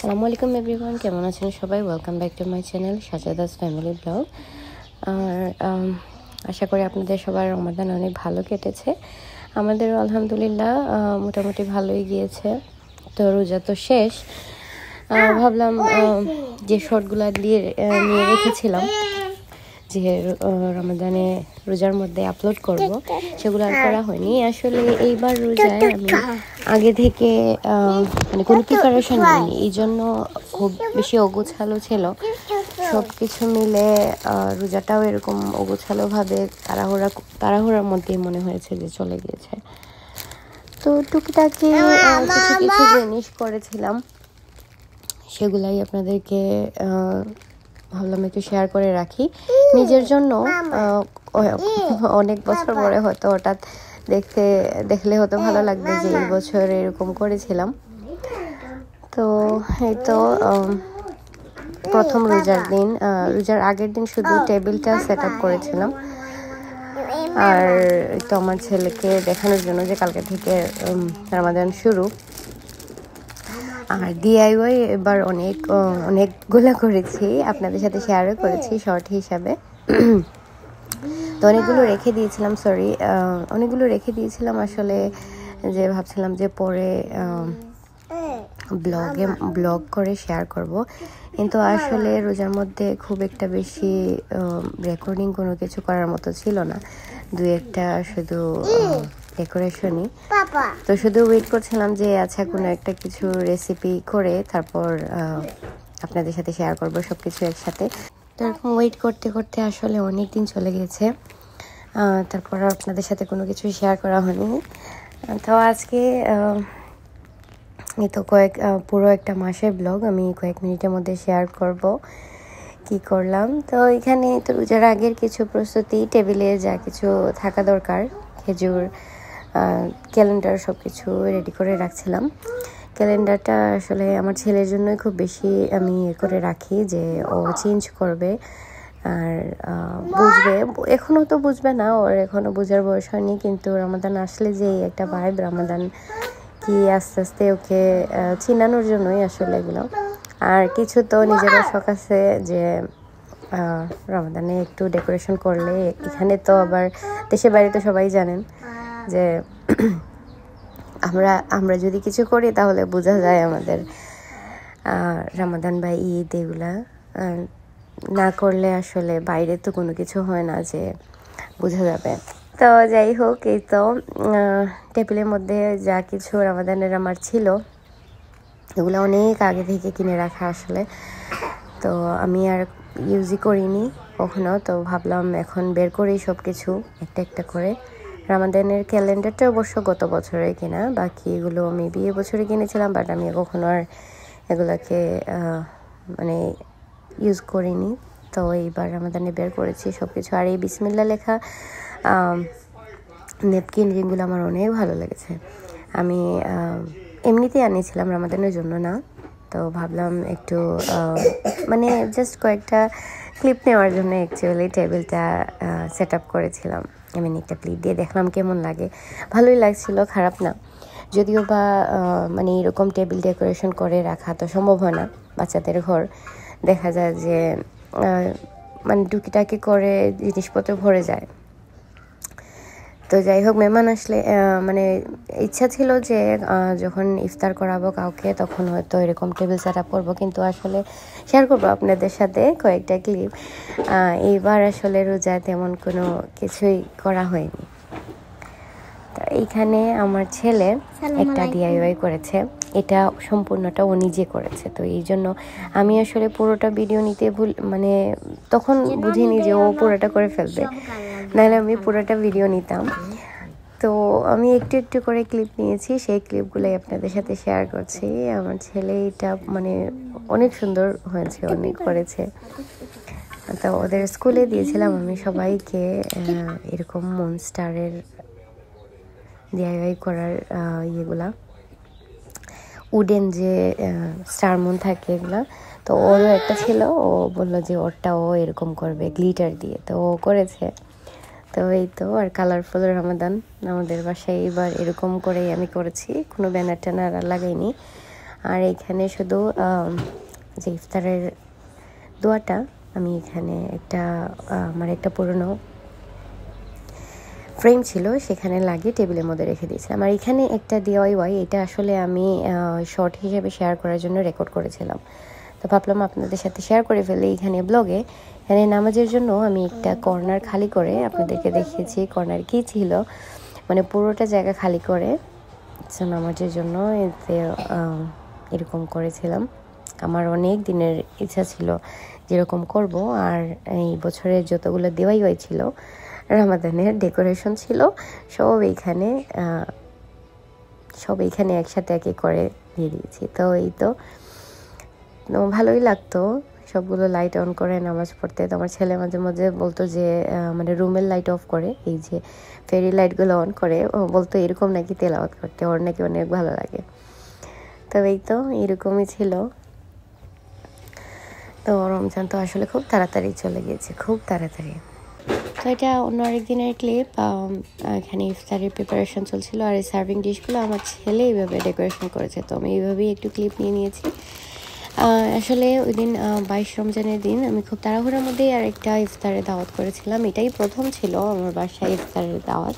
আসসালামু আলাইকুম এভরিওয়ান, কেমন আছেন সবাই? Welcome back to my channel Sajeda's family blog. আর আশা করি আপনাদের সবার রমাদান অনেক ভালো কেটেছে। আমাদেরও আলহামদুলিল্লাহ মোটামুটি ভালোই গিয়েছে। তো রোজা তো শেষ, ভাবলাম যে শর্টগুলো নিয়ে রেখেছিলাম যে রমাদানে রোজার মধ্যে আপলোড করব, সেগুলো আর করা হয়নি। আসলে এইবার রোজায় আমি আগে থেকে মানে কোনো প্রিপারেশন নিইনি, এই জন্য খুব বেশি অগোছালো ছিল সব কিছু মিলে। রোজাটাও এরকম অগোছালোভাবে তাড়াহুড়ার মধ্যেই মনে হয়েছে যে চলে গিয়েছে। তো টুকিটাকি কিছু কিছু জিনিস করেছিলাম, সেগুলাই আপনাদেরকে ভাবলাম একটু শেয়ার করে রাখি নিজের জন্য। অনেক বছর পরে হয়তো হঠাৎ দেখলে হয়তো ভালো লাগবে যে এই বছর এরকম করেছিলাম। তো এই তো প্রথম রোজার আগের দিন শুধু টেবিলটা সেট আপ করেছিলাম, আর তো আমার ছেলেকে দেখানোর জন্য যে কালকে থেকে রমাদান শুরু। আর ডিআইওয়াই এবার অনেকগুলো করেছি, আপনাদের সাথে শেয়ারও করেছি শর্ট হিসাবে। তো অনেকগুলো রেখে দিয়েছিলাম আসলে, যে ভাবছিলাম যে পরে ব্লগ করে শেয়ার করব, কিন্তু আসলে রোজার মধ্যে খুব একটা বেশি রেকর্ডিং কোনো কিছু করার মতো ছিল না, দুই একটা শুধু ডেকোরেশনই। তো শুধু ওয়েট করছিলাম যে আচ্ছা কোনো একটা কিছু রেসিপি করে তারপর আপনাদের সাথে শেয়ার করব সব কিছু একসাথে। তো এরকম ওয়েট করতে করতে আসলে অনেক দিন চলে গেছে, তারপর আপনাদের সাথে কোনো কিছু শেয়ার করা হয়নি। তো আজকে এই তো পুরো একটা মাসের ব্লগ আমি কয়েক মিনিটের মধ্যে শেয়ার করব কি করলাম। তো এখানে তো রোজার আগের কিছু প্রস্তুতি, টেবিলে যা কিছু থাকা দরকার, খেজুর, ক্যালেন্ডার, সব কিছু রেডি করে রাখছিলাম। ক্যালেন্ডারটা আসলে আমার ছেলের জন্যই খুব বেশি আমি করে রাখি, যে ও চেঞ্জ করবে আর বুঝবে। এখনও তো বুঝবে না, ওর এখনও বোঝার বয়স হয়নি, কিন্তু রমাদান আসলে যে একটা ভাইব, রমাদান কি আস্তে আস্তে ওকে চিনানোর জন্যই আসলে এগুলো। আর কিছু তো নিজেরও শখ আছে যে রমাদানে একটু ডেকোরেশন করলে, এখানে তো আবার দেশের বাইরে তো সবাই জানেন যে আমরা যদি কিছু করি তাহলে বোঝা যায় আমাদের রমাদান বা ঈদ এগুলা না করলে আসলে বাইরে তো কোনো কিছু হয় না যে বোঝা যাবে। তো যাই হোক, এই তো টেবিলের মধ্যে যা কিছু রমাদানের আমার ছিল এগুলো অনেক আগে থেকে কিনে রাখা আসলে, তো আমি আর ইউজই করিনি কখনো। তো ভাবলাম এখন বের করি সব কিছু একটা একটা করে। রমাদানের ক্যালেন্ডারটা অবশ্য গত বছরে কিনা, বাকি এগুলো আমি বিয়ে বছরে কিনেছিলাম, বাট আমি কখনো আর এগুলোকে মানে ইউজ করিনি। তো এইবার রমাদানে বের করেছি সব কিছু। আর এই বিসমিল্লাহ লেখা নেপকিন রিংগুলো আমার অনেক ভালো লেগেছে। আমি এমনিতেই আনিয়েছিলাম রমাদানের জন্য না, তো ভাবলাম একটু মানে জাস্ট কয়েকটা ক্লিপ নেওয়ার জন্য অ্যাকচুয়ালি টেবিলটা সেট আপ করেছিলাম। আমি একটা ক্লিপ দিয়ে দেখলাম কেমন লাগে, ভালোই লাগছিল, খারাপ না। যদিও বা মানে এরকম টেবিল ডেকোরেশন করে রাখা তো সম্ভব হয় না, বাচ্চাদের ঘর, দেখা যায় যে মানে টুকিটাকি করে জিনিসপত্র ভরে যায়। তো যাই হোক, মেহমান আসলে মানে ইচ্ছা ছিল যে যখন ইফতার করাবো কাউকে তখন হয়তো এরকম টেবিল সেট আপ করবো, কিন্তু আসলে শেয়ার করবো আপনাদের সাথে কয়েকটা ক্লিপ। এইবার আসলে রোজায় তেমন কোনো কিছুই করা হয়নি। তো এইখানে আমার ছেলে একটা ডিআইওয়াই করেছে, এটা সম্পূর্ণটা ও নিজে করেছে। তো এই জন্য আমি আসলে পুরোটা ভিডিও নিতে মানে তখন বুঝিনি যে ও পুরোটা করে ফেলবে, নাহলে আমি পুরোটা ভিডিও নিতাম। তো আমি একটু একটু করে ক্লিপ নিয়েছি, সেই ক্লিপগুলোই আপনাদের সাথে শেয়ার করছি। আমার ছেলে এটা মানে অনেক সুন্দর হয়েছে, অনেক করেছে। তো ওদের স্কুলে দিয়েছিলাম আমি সবাইকে এরকম মনস্টারের ডিআইওয়াই করার ইয়েগুলা, উডেন যে স্টার মুন থাকে এগুলা। তো ওরও একটা ছিল, ও বললো যে ওরটাও এরকম করবে গ্লিটার দিয়ে, তো ও করেছে। তো এই তো, আর কালারফুল রমাদান আমাদের বাসায় এবার এরকম করেই আমি করেছি, কোনো ব্যানার ট্যানার লাগাইনি। আর এখানে শুধু যে ইফতারের দোয়াটা আমি এখানে আমার একটা পুরনো ফ্রেম ছিল, সেখানে লাগিয়ে টেবিলের মধ্যে রেখে দিয়েছিলাম। আর এখানে একটা DIY, এটা আসলে আমি শর্ট হিসেবে শেয়ার করার জন্য রেকর্ড করেছিলাম, তো ভাবলাম আপনাদের সাথে শেয়ার করে ফেলে এখানে ব্লগে। এখানে নামাজের জন্য আমি একটা কর্নার খালি করে আপনাদেরকে দেখিয়েছি। কর্নার কি ছিল, মানে পুরোটা জায়গা খালি করে নামাজের জন্য এতে এরকম করেছিলাম। আমার অনেক দিনের ইচ্ছা ছিল যেরকম করব। আর এই বছরের যতগুলো DIY ছিল, রামাদানের ডেকোরেশন ছিল, সব এইখানে একসাথে এক এক করে দিয়ে দিয়েছি। তো এই তো ভালোই লাগতো সবগুলো লাইট অন করে নামাজ পড়তে। তো আমার ছেলে মাঝে মাঝে বলতো যে মানে রুমের লাইট অফ করে এই যে ফেরি লাইটগুলো অন করে, ও বলতো এরকম নাকি তেলাওয়াত করতে ওর নাকি অনেক ভালো লাগে। তো এই তো এরকমই ছিল। তো রমজান তো আসলে খুব তাড়াতাড়ি চলে গিয়েছে, খুব তাড়াতাড়ি। তো এটা অন্য আরেকদিনের ক্লিপ। এখানে ইফতারের প্রিপারেশন চলছিল, আর এই সার্ভিং ডিশগুলো আমার ছেলে এইভাবে ডেকোরেশন করেছে, তো আমি এইভাবেই একটু ক্লিপ নিয়ে নিয়েছি। আসলে ওই দিন 22 রমজানের দিন আমি খুব তাড়াহুড়োর মধ্যেই আর একটা ইফতারের দাওয়াত করেছিলাম। এটাই প্রথম ছিল আমার বাসায় ইফতারের দাওয়াত।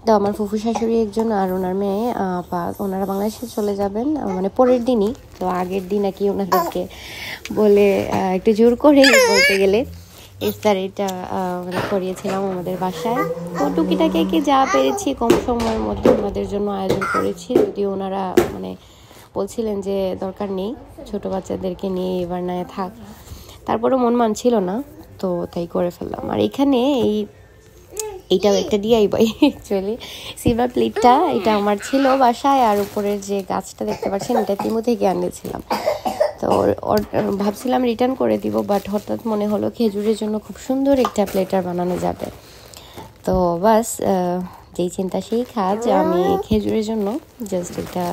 তো আমার ফুফু শাশুড়ি একজন আর ওনার মেয়ে ওনারা বাংলাদেশে চলে যাবেন মানে পরের দিনই। তো আগের দিন আর কি ওনাদেরকে বলে একটু জোর করে বলতে গেলে ইফতারিটা মানে করিয়েছিলাম আমাদের বাসায়। তো টুকিটাকে কি যা পেরেছি কম সময়ের মধ্যে ওনাদের জন্য আয়োজন করেছি, যদিও ওনারা মানে বলছিলেন যে দরকার নেই, ছোট বাচ্চাদেরকে নিয়ে এবার না থাক, তারপরেও মন মানছিল না, তো তাই করে ফেললাম। আর এখানে এইটাও একটা DIY অ্যাকচুয়ালি। সিলভার প্লেটটা এটা আমার ছিল বাসায়, আর উপরের যে গাছটা দেখতে পাচ্ছেন এটা তিমু থেকে আনিয়েছিলাম। তো ভাবছিলাম রিটার্ন করে দিব, বাট হঠাৎ মনে হলো খেজুরের জন্য খুব সুন্দর একটা প্লেটার বানানো যাবে। তো বাস যেই চিন্তা সেই কাজ, আমি খেজুরের জন্য জাস্ট এটা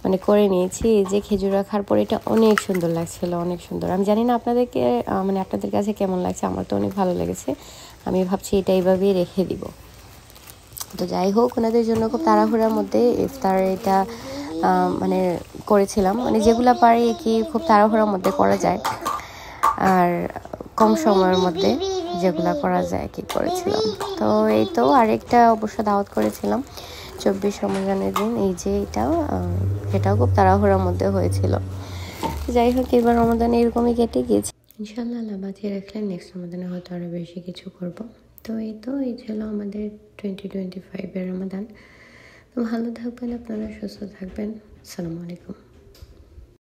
মানে করে নিয়েছি। যে খেজুর রাখার পর এটা অনেক সুন্দর লাগছিল, অনেক সুন্দর। আমি জানি না আপনাদের কাছে কেমন লাগছে, আমার তো অনেক ভালো লেগেছে। আমি ভাবছি এটা এইভাবেই রেখে দিব। তো যাই হোক, ওনাদের জন্য খুব তাড়াহুড়ার মধ্যে ইফতার এটা মানে করেছিলাম, মানে যেগুলো পারি কি খুব তাড়াহুড়ার মধ্যে করা যায়, আর কম সময়ের মধ্যে যেগুলো করা যায় কি করেছিলাম। তো এই তো আরেকটা অবশ্য দাওয়াত করেছিলাম 24 রমজানের দিন, এই যে এটাও খুব তাড়াহুড়ার মধ্যে হয়েছিল। যাই হোক, এবার রমজানে এরকমই কেটে গিয়েছে। ইনশাল্লাহ আল্লাহ বাঁচিয়ে রাখলে নেক্সট রমজানে হয়তো আরও বেশি কিছু করব। তো এই ছিল আমাদের 2025-এর রমাদান। তো ভালো থাকবেন আপনারা, সুস্থ থাকবেন। আসসালামু আলাইকুম।